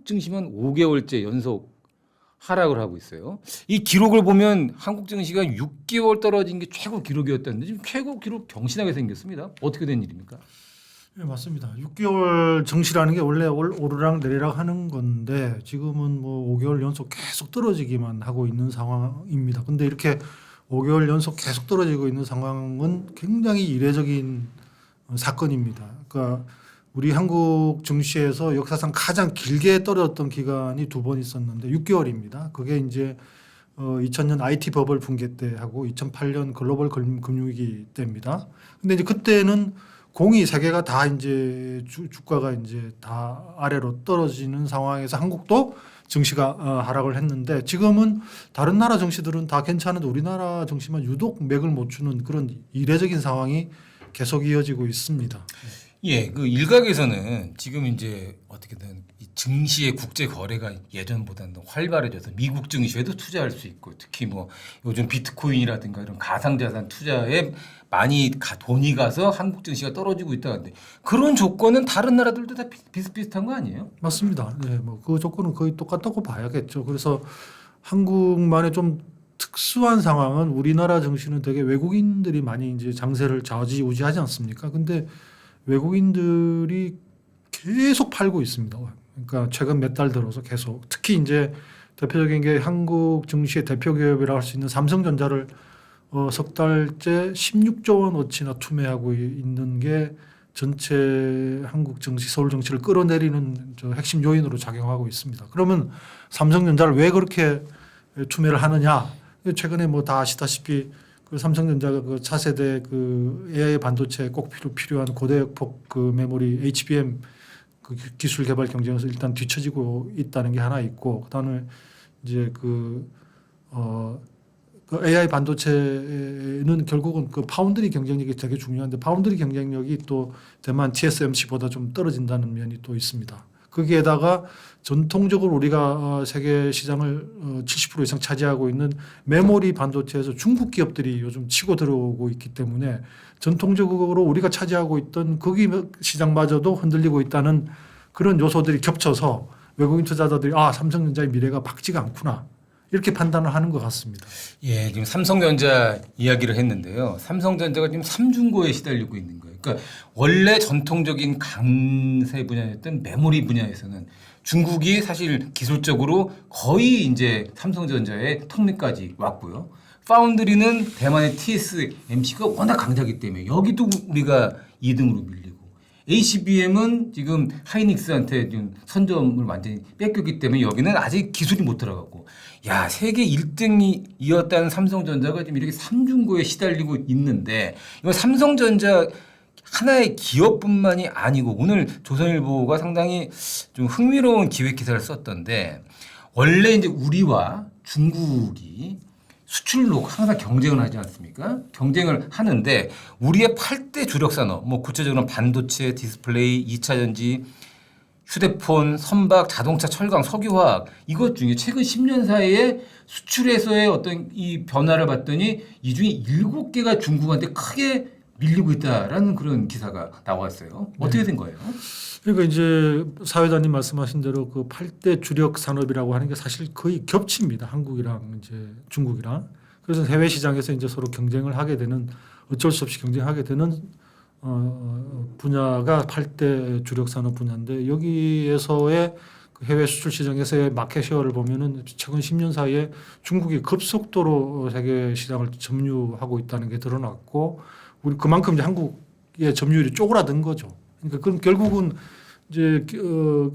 한국 증시만 5개월째 연속 하락을 하고 있어요. 이 기록을 보면 한국 증시가 6개월 떨어진 게 최고 기록이었다는데 지금 최고 기록 경신하게 생겼습니다. 어떻게 된 일입니까? 네, 맞습니다. 6개월 증시라는 게 원래 오르락 내리락 하는 건데 지금은 뭐 5개월 연속 계속 떨어지기만 하고 있는 상황입니다. 근데 이렇게 5개월 연속 계속 떨어지고 있는 상황은 굉장히 이례적인 사건입니다. 그러니까 우리 한국 증시에서 역사상 가장 길게 떨어졌던 기간이 2번 있었는데 6개월입니다. 그게 이제 2000년 IT 버블 붕괴 때 하고 2008년 글로벌 금융위기 때입니다. 근데 이제 그때는 공이 세 개가 다 이제 주가가 이제 다 아래로 떨어지는 상황에서 한국도 증시가 하락을 했는데 지금은 다른 나라 증시들은 다 괜찮은데 우리나라 증시만 유독 맥을 못 추는 그런 이례적인 상황이 계속 이어지고 있습니다. 예, 그 일각에서는 지금 이제 어떻게든 이 증시의 국제 거래가 예전보다는 더 활발해져서 미국 증시에도 투자할 수 있고 특히 뭐 요즘 비트코인이라든가 이런 가상자산 투자에 많이 돈이 가서 한국 증시가 떨어지고 있다는데 그런 조건은 다른 나라들도 다 비슷비슷한 거 아니에요? 맞습니다. 네, 뭐 그 조건은 거의 똑같다고 봐야겠죠. 그래서 한국만의 좀 특수한 상황은 우리나라 증시는 되게 외국인들이 많이 이제 장세를 좌지우지하지 않습니까? 근데 외국인들이 계속 팔고 있습니다. 그러니까 최근 몇 달 들어서 계속 특히 이제 대표적인 게 한국 증시의 대표 기업이라고 할 수 있는 삼성전자를 석 달째 16조 원어치나 투매하고 있는 게 전체 한국 증시, 서울 증시를 끌어내리는 저 핵심 요인으로 작용하고 있습니다. 그러면 삼성전자를 왜 그렇게 투매를 하느냐? 최근에 뭐 다 아시다시피 그 삼성전자가 그 차세대 그 AI 반도체 꼭 필요한 고대역폭 그 메모리 HBM 그 기술 개발 경쟁에서 일단 뒤처지고 있다는 게 하나 있고 그다음에 이제 그 AI 반도체는 결국은 그 파운드리 경쟁력이 되게 중요한데 파운드리 경쟁력이 또 대만 TSMC보다 좀 떨어진다는 면이 또 있습니다. 거기에다가 전통적으로 우리가 세계 시장을 70% 이상 차지하고 있는 메모리 반도체에서 중국 기업들이 요즘 치고 들어오고 있기 때문에 전통적으로 우리가 차지하고 있던 거기 시장마저도 흔들리고 있다는 그런 요소들이 겹쳐서 외국인 투자자들이 삼성전자의 미래가 밝지가 않구나. 이렇게 판단을 하는 것 같습니다. 예, 지금 삼성전자 이야기를 했는데요. 삼성전자가 지금 삼중고에 시달리고 있는 거예요. 그러니까 원래 전통적인 강세 분야였던 메모리 분야에서는 중국이 사실 기술적으로 거의 이제 삼성전자의 턱밑까지 왔고요. 파운드리는 대만의 TSMC가 워낙 강자기 때문에 여기도 우리가 2등으로 밀리고 HBM은 지금 하이닉스한테 지금 선점을 완전히 뺏겼기 때문에 여기는 아직 기술이 못 들어가고 야 세계 1등이었다는 삼성전자가 지금 이렇게 삼중고에 시달리고 있는데 이건 삼성전자 하나의 기업뿐만이 아니고 오늘 조선일보가 상당히 좀 흥미로운 기획 기사를 썼던데 원래 이제 우리와 중국이 수출로 항상 경쟁을 하지 않습니까? 경쟁을 하는데 우리의 8대 주력 산업, 뭐 구체적으로 반도체, 디스플레이, 2차 전지, 휴대폰, 선박, 자동차, 철강, 석유화학 이것 중에 최근 10년 사이에 수출에서의 어떤 이 변화를 봤더니 이 중에 7개가 중국한테 크게 밀리고 있다라는 그런 기사가 나왔어요. 어떻게 된 거예요? 그러니까 이제 사회자님 말씀하신 대로 그 8대 주력 산업이라고 하는 게 사실 거의 겹칩니다. 한국이랑 이제 중국이랑. 그래서 해외 시장에서 이제 서로 경쟁을 하게 되는 어쩔 수 없이 경쟁하게 되는 분야가 8대 주력 산업 분야인데 여기에서의 그 해외 수출 시장에서의 마켓 셰어를 보면은 최근 10년 사이에 중국이 급속도로 세계 시장을 점유하고 있다는 게 드러났고 우리 그만큼 이제 한국의 점유율이 쪼그라든 거죠. 그러니까 그럼 결국은 이제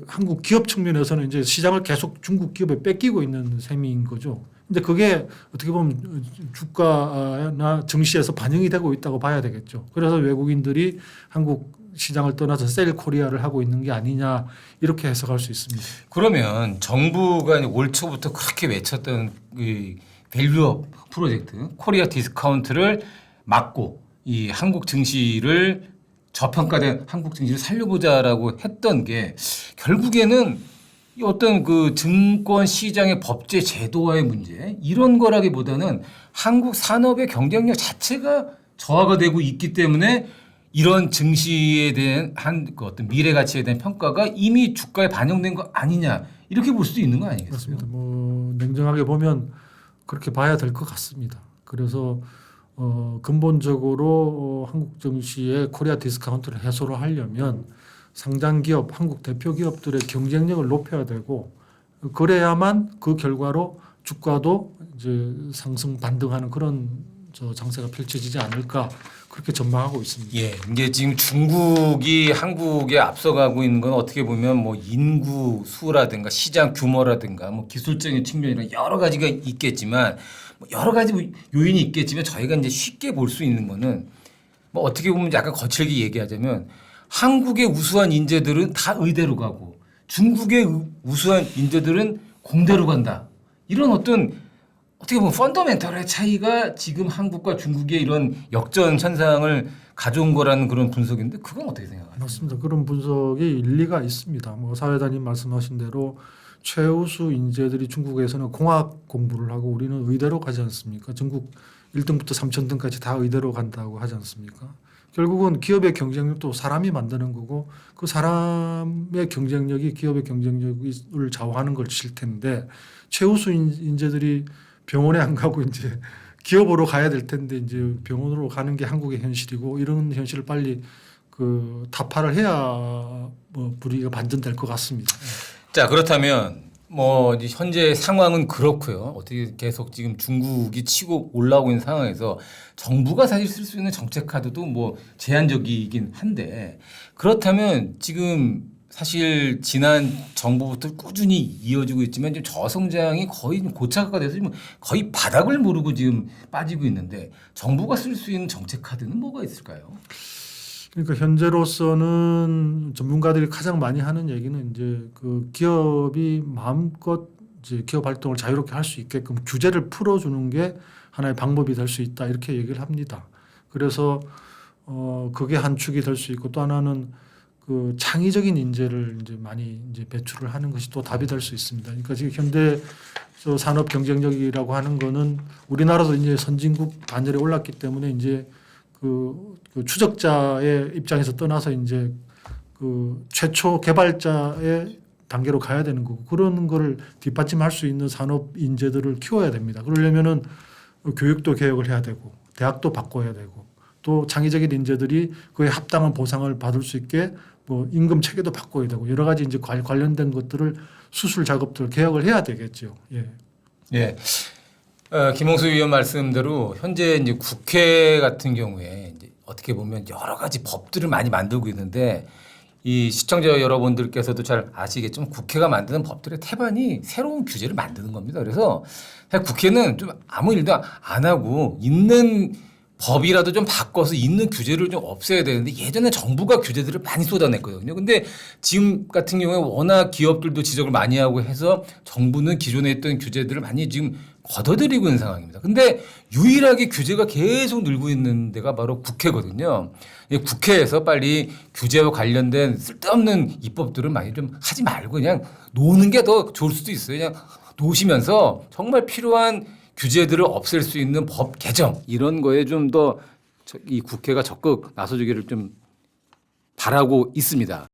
한국 기업 측면에서는 이제 시장을 계속 중국 기업에 뺏기고 있는 셈인 거죠. 근데 그게 어떻게 보면 주가나 증시에서 반영이 되고 있다고 봐야 되겠죠. 그래서 외국인들이 한국 시장을 떠나서 셀 코리아를 하고 있는 게 아니냐 이렇게 해석할 수 있습니다. 그러면 정부가 올 초부터 그렇게 외쳤던 그 밸류업 프로젝트 코리아 디스카운트를 막고 이 한국 증시를 저평가된 한국 증시를 살려보자라고 했던 게 결국에는 이 어떤 그 증권 시장의 법제 제도화의 문제 이런 거라기보다는 한국 산업의 경쟁력 자체가 저하가 되고 있기 때문에 이런 증시에 대한 그 어떤 미래 가치에 대한 평가가 이미 주가에 반영된 거 아니냐 이렇게 볼 수도 있는 거 아니겠어요? 맞습니다. 뭐 냉정하게 보면 그렇게 봐야 될 것 같습니다. 그래서 근본적으로 한국 증시의 코리아 디스카운트를 해소를 하려면 상장 기업, 한국 대표 기업들의 경쟁력을 높여야 되고 그래야만 그 결과로 주가도 이제 상승 반등하는 그런 장세가 펼쳐지지 않을까 그렇게 전망하고 있습니다. 예, 이게 지금 중국이 한국에 앞서가고 있는 건 어떻게 보면 뭐 인구 수라든가 시장 규모라든가 뭐 기술적인 측면이나 여러 가지가 있겠지만 뭐 여러 가지 요인이 있겠지만 저희가 이제 쉽게 볼 수 있는 거는 뭐 어떻게 보면 약간 거칠게 얘기하자면 한국의 우수한 인재들은 다 의대로 가고 중국의 우수한 인재들은 공대로 간다. 이런 어떻게 보면 펀더멘털의 차이가 지금 한국과 중국의 이런 역전 현상을 가져온 거라는 그런 분석인데 그건 어떻게 생각하세요? 맞습니다. 그런 분석이 일리가 있습니다. 뭐 사회자님 말씀하신 대로 최우수 인재들이 중국에서는 공학 공부를 하고 우리는 의대로 가지 않습니까? 전국 1등부터 3천등까지 다 의대로 간다고 하지 않습니까? 결국은 기업의 경쟁력도 사람이 만드는 거고 그 사람의 경쟁력이 기업의 경쟁력을 좌우하는 것일 텐데 최우수 인재들이 병원에 안 가고 이제 기업으로 가야 될 텐데 이제 병원으로 가는 게 한국의 현실이고 이런 현실을 빨리 그 타파를 해야 뭐 불이가 반전될 것 같습니다. 자, 그렇다면 뭐 이제 현재 상황은 그렇고요. 어떻게 계속 지금 중국이 치고 올라오고 있는 상황에서 정부가 사실 쓸 수 있는 정책 카드도 뭐 제한적이긴 한데 그렇다면 지금 사실 지난 정부부터 꾸준히 이어지고 있지만 지금 저성장이 거의 고착화가 돼서 지금 거의 바닥을 모르고 지금 빠지고 있는데 정부가 쓸 수 있는 정책 카드는 뭐가 있을까요? 그러니까 현재로서는 전문가들이 가장 많이 하는 얘기는 이제 그 기업이 마음껏 이제 기업 활동을 자유롭게 할 수 있게끔 규제를 풀어주는 게 하나의 방법이 될 수 있다 이렇게 얘기를 합니다. 그래서 그게 한 축이 될 수 있고 또 하나는 그 창의적인 인재를 이제 많이 이제 배출을 하는 것이 또 답이 될 수 있습니다. 그러니까 지금 현대 산업 경쟁력이라고 하는 거는 우리나라도 이제 선진국 반열에 올랐기 때문에 이제 그 추적자의 입장에서 떠나서 이제 그 최초 개발자의 단계로 가야 되는 거고 그런 거를 뒷받침할 수 있는 산업 인재들을 키워야 됩니다. 그러려면은 교육도 개혁을 해야 되고 대학도 바꿔야 되고 또 창의적인 인재들이 그에 합당한 보상을 받을 수 있게 뭐 임금 체계도 바꿔야 되고 여러 가지 이제 관련된 것들을 수술 작업들 개혁을 해야 되겠죠. 예. 예. 김홍수 위원 말씀대로 현재 이제 국회 같은 경우에 이제 어떻게 보면 여러 가지 법들을 많이 만들고 있는데 이 시청자 여러분들께서도 잘 아시겠지만 국회가 만드는 법들의 태반이 새로운 규제를 만드는 겁니다. 그래서 사실 국회는 좀 아무 일도 안 하고 있는 법이라도 좀 바꿔서 있는 규제를 좀 없애야 되는데 예전에 정부가 규제들을 많이 쏟아냈거든요. 근데 지금 같은 경우에 워낙 기업들도 지적을 많이 하고 해서 정부는 기존에 했던 규제들을 많이 지금 걷어들이고 있는 상황입니다. 근데 유일하게 규제가 계속 늘고 있는 데가 바로 국회거든요. 이 국회에서 빨리 규제와 관련된 쓸데없는 입법들은 많이 좀 하지 말고 그냥 노는 게 더 좋을 수도 있어요. 그냥 노시면서 정말 필요한 규제들을 없앨 수 있는 법 개정 이런 거에 좀 더 이 국회가 적극 나서주기를 좀 바라고 있습니다.